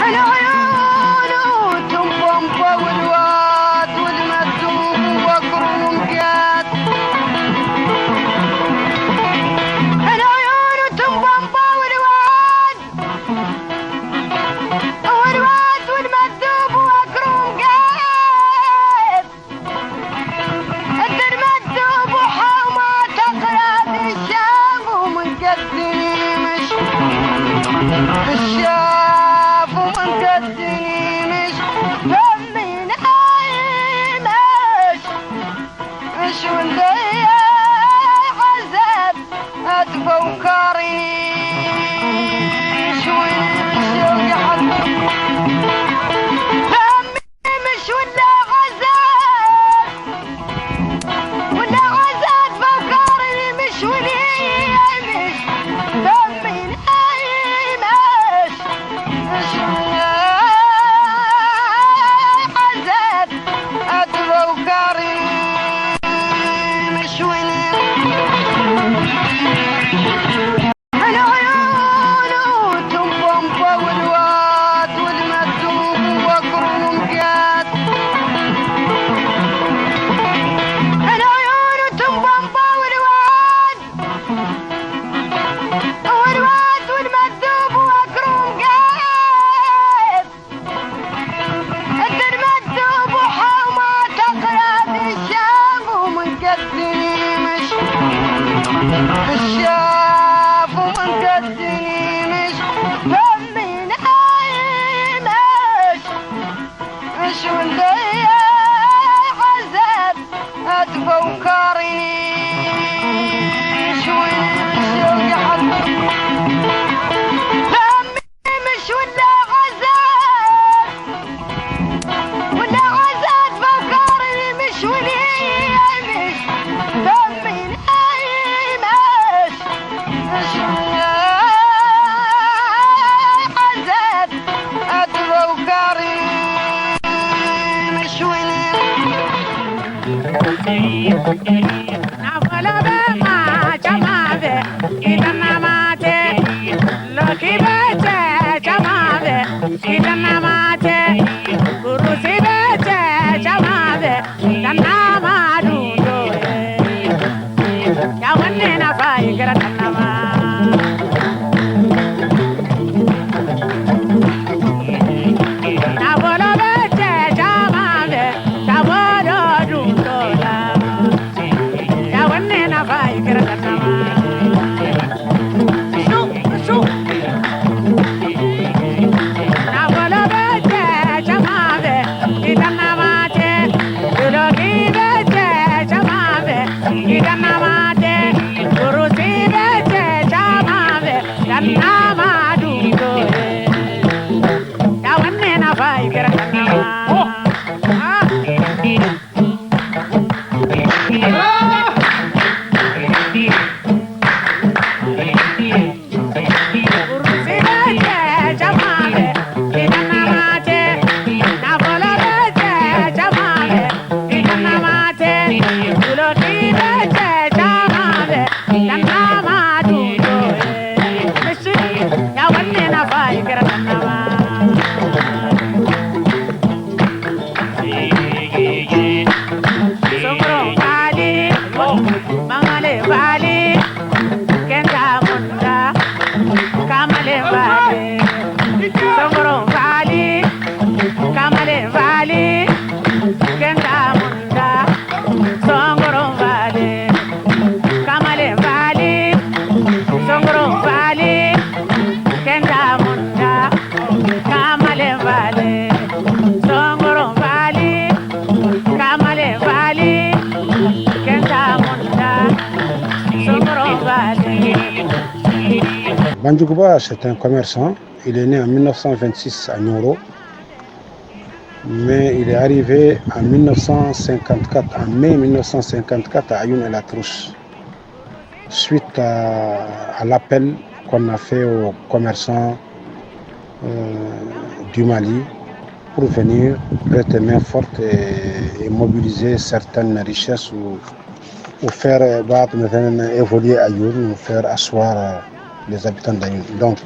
العيون وتنبمبة والواد والمكتوب وكروم جات العيون وتنبمبة والواد والمكتوب وكروم جات انت المكتوب وحومة تقرا الشام ومنقدني مش الشاف ومنقدني مش فمي نايمش مش ولدي عذاب اتفوكرني شوي الشوق حد فمي مش ولا عذاب ولا عذاب فكرني مش ولي مش فمي نايمش مش ولا عذاب اتفوكرني مش ولا العيون وتنبمبة والواد والمكتوب وكروم جات العيون وتنبمبة والواد والمكتوب وكروم جات انت المكتوب وحومة تقرا الشام ومنقدني مش الشاف ومنقدني مش فمي نايمش مش ولدي عذاب اتفوكرني شوي الشوق حد فمي مش ولا عذاب ولا عذاب فكرني مش ولي مش فمي نايمش مش ولا عذاب اتفوكرني مش ولا Nafala be ma chama be idana mate loki be chama be idana mate guru si be chama be idana madu do ya wanne na fai gara tanama nafala be chama be taboro do ya wanne na fai gara tanama su nafala be chama be idana mate loki be chama be idana mate guru si be chama be idana madu do ya wanne na fai gara tanama Bandjougba, c'est un commerçant. Il est né en 1926 à Nioro, mais il est arrivé en 1954, en mai 1954 à Ayoun El Atrouche, suite à l'appel qu'on a fait aux commerçants du Mali pour venir prêter main forte et mobiliser certaines richesses ou faire évoluer Ayoun, ou faire asseoir les habitants d'Ayoun. Donc,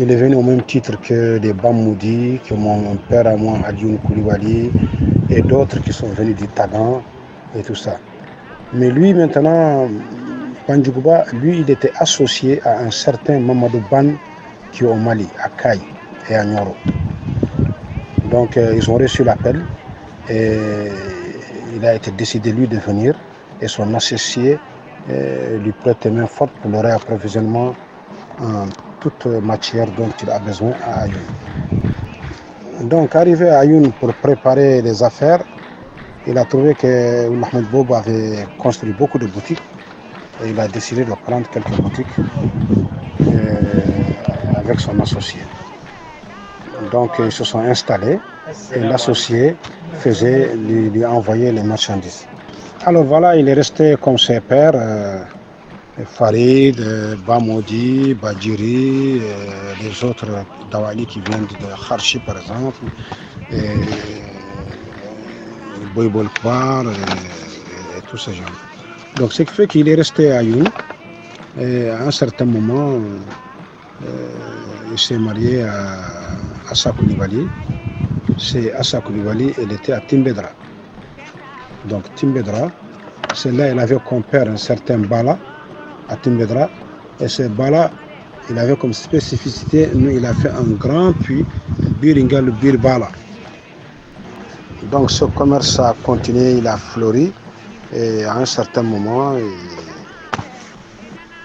Il est venu au même titre que des Bamoudi, que mon père à moi, Alioune Koulibaly, et d'autres qui sont venus du Tagan et tout ça. Mais lui, maintenant, Bandjougouba, lui, il était associé à un certain Mamadou Ban qui est au Mali, à Kaï et à Nyoro. Donc, ils ont reçu l'appel et il a été décidé, lui, de venir et son associé lui prêter main forte pour le réapprovisionnement en toute matière dont il a besoin à Ayoun. Donc, arrivé à Ayoun pour préparer les affaires, il a trouvé que Mohamed Bob avait construit beaucoup de boutiques et il a décidé de prendre quelques boutiques avec son associé. Donc, ils se sont installés et l'associé lui envoyait les marchandises. Alors voilà, il est resté comme ses pères. Farid, Bamoudi, Badjiri, les autres Dawali qui viennent de Kharchi par exemple, Boybol Kbar et tous ces gens. Donc ce qui fait qu'il est resté à Youn et à un certain moment il s'est marié à Assa Koulibaly. C'est Assa Koulibaly, elle était à Timbedra. Donc Timbedra, c'est là il avait comme père un certain Bala à Timbedra, et ce Bala, il avait comme spécificité, nous, il a fait un grand puits, Biringa le Bir Bala. Donc ce commerce a continué, il a fleuri, et à un certain moment,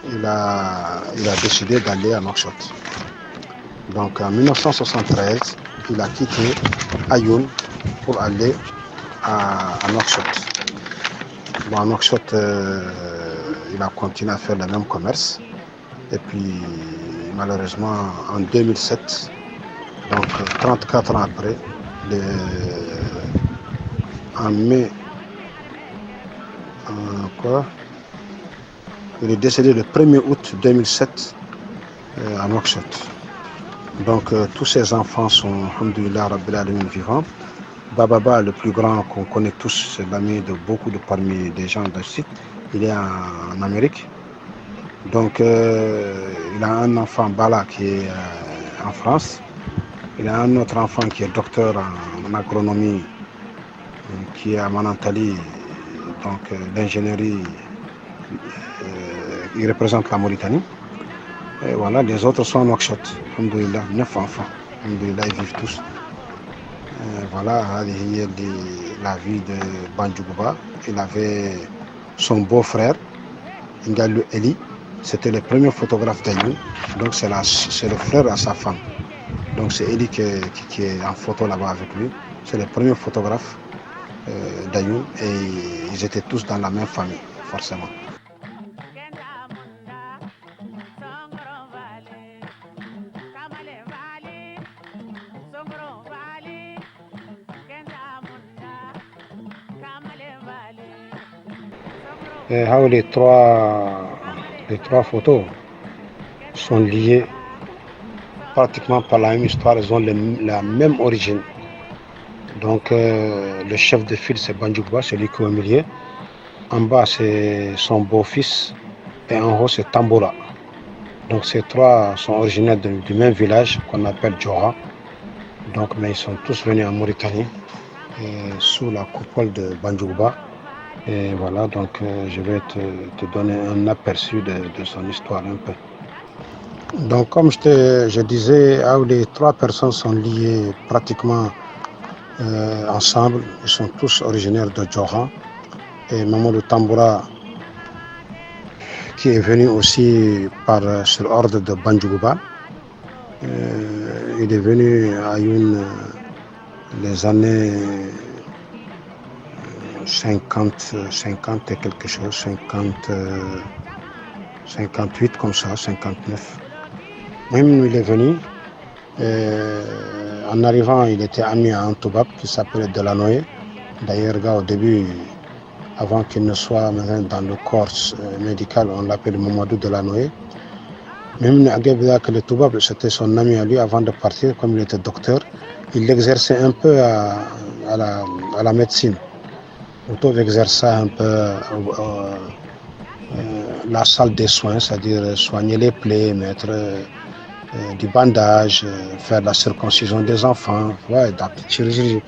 il a décidé d'aller à Nouakchott. Donc en 1973, il a quitté Ayoun pour aller à Nouakchott. Bon, à Nouakchott, il a continué à faire le même commerce. Et puis, malheureusement, en 2007, donc 34 ans après, en mai, il est décédé le 1er août 2007 à Nouakchott. Donc, tous ses enfants sont, alhamdoulilah, Rabbil Alamin, vivants. Bababa, le plus grand qu'on connaît tous, c'est l'ami de beaucoup de parmi des gens de site. Il est en Amérique. Donc, il a un enfant, Bala, qui est en France. Il a un autre enfant qui est docteur en agronomie, qui est à Manantali. Donc, l'ingénierie, il représente la Mauritanie. Et voilà, les autres sont en Nouakchott. Alhamdoulilah, 9 enfants. Alhamdoulilah, ils vivent tous. Voilà, la vie de Bandjougouba. Il avait son beau-frère, Ngalou Eli. C'était le premier photographe d'Ayoun. Donc c'est le frère à sa femme. Donc c'est Eli qui est en photo là-bas avec lui. C'est le premier photographe d'Ayoun. Et ils étaient tous dans la même famille, forcément. Et les trois photos sont liées pratiquement par la même histoire, elles ont la même origine. Donc le chef de file c'est Bandjougouba, celui qui est au milieu. En bas c'est son beau-fils et en haut c'est Tamboura. Donc ces trois sont originaires du même village qu'on appelle Djora. Donc mais ils sont tous venus en Mauritanie sous la coupole de Bandjougouba. Et voilà, donc je vais te donner un aperçu de son histoire un peu. Donc comme je disais, les trois personnes sont liées pratiquement ensemble. Ils sont tous originaires de Djora. Et Mamadou Tamboura, qui est venu aussi sur ordre de Bandjougouba, il est venu à Ayoun les années 50 et quelque chose, 58 comme ça, 59. Même il est venu, en arrivant il était ami à un Toubab qui s'appelait Delanoë. D'ailleurs, au début, avant qu'il ne soit dans le corps médical, on l'appelle Mamadou Delanoë. Même que le Toubab, c'était son ami à lui avant de partir, comme il était docteur, il exerçait un peu à la médecine. Autour exerçait un peu la salle des soins, c'est-à-dire soigner les plaies, mettre du bandage, faire la circoncision des enfants, ouais, de la petite chirurgie.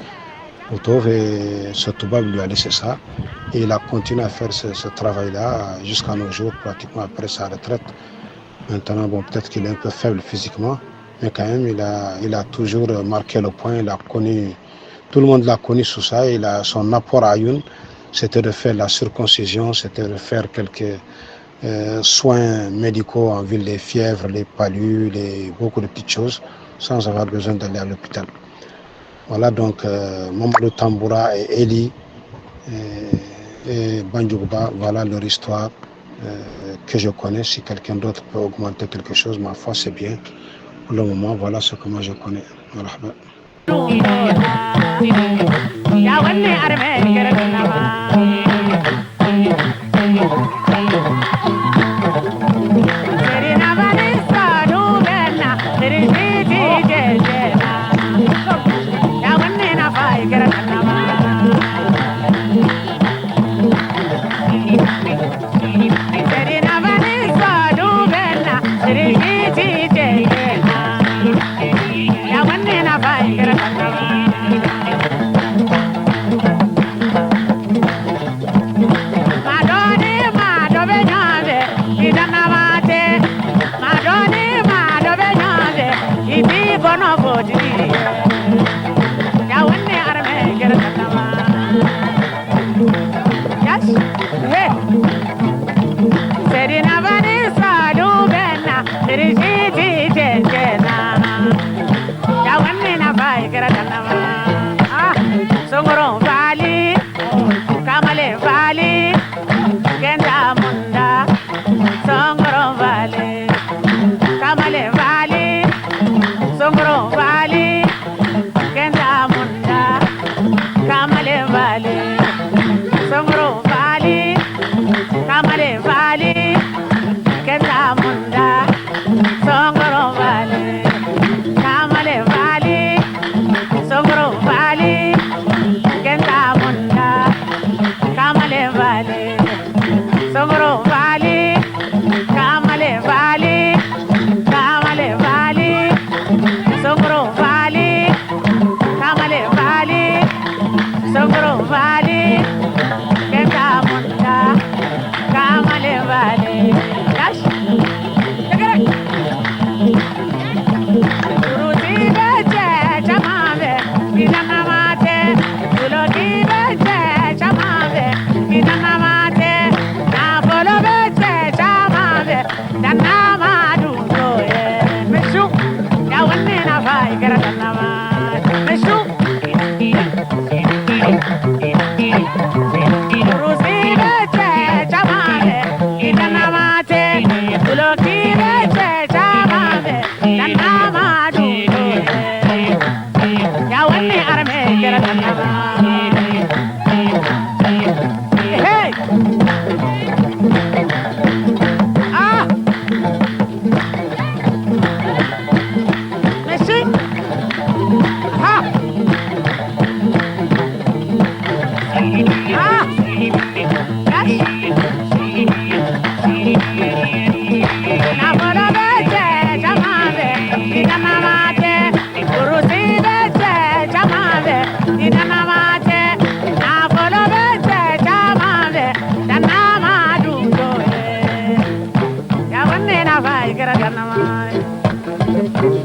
Et ce Toubab lui a laissé ça. Et il a continué à faire ce travail-là jusqu'à nos jours, pratiquement après sa retraite. Maintenant, bon, peut-être qu'il est un peu faible physiquement, mais quand même, il a toujours marqué le point. Il a connu, tout le monde l'a connu sous ça. Son apport à Ayoun, c'était de faire la circoncision, c'était de faire quelques soins médicaux en ville, les fièvres, les palus, beaucoup de petites choses, sans avoir besoin d'aller à l'hôpital. Voilà donc Mamadou Tamboura et Eli et Bandjougba, voilà leur histoire que je connais. Si quelqu'un d'autre peut augmenter quelque chose, ma foi, c'est bien. Pour le moment, voilà ce que moi je connais. Marhaba.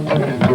Hey!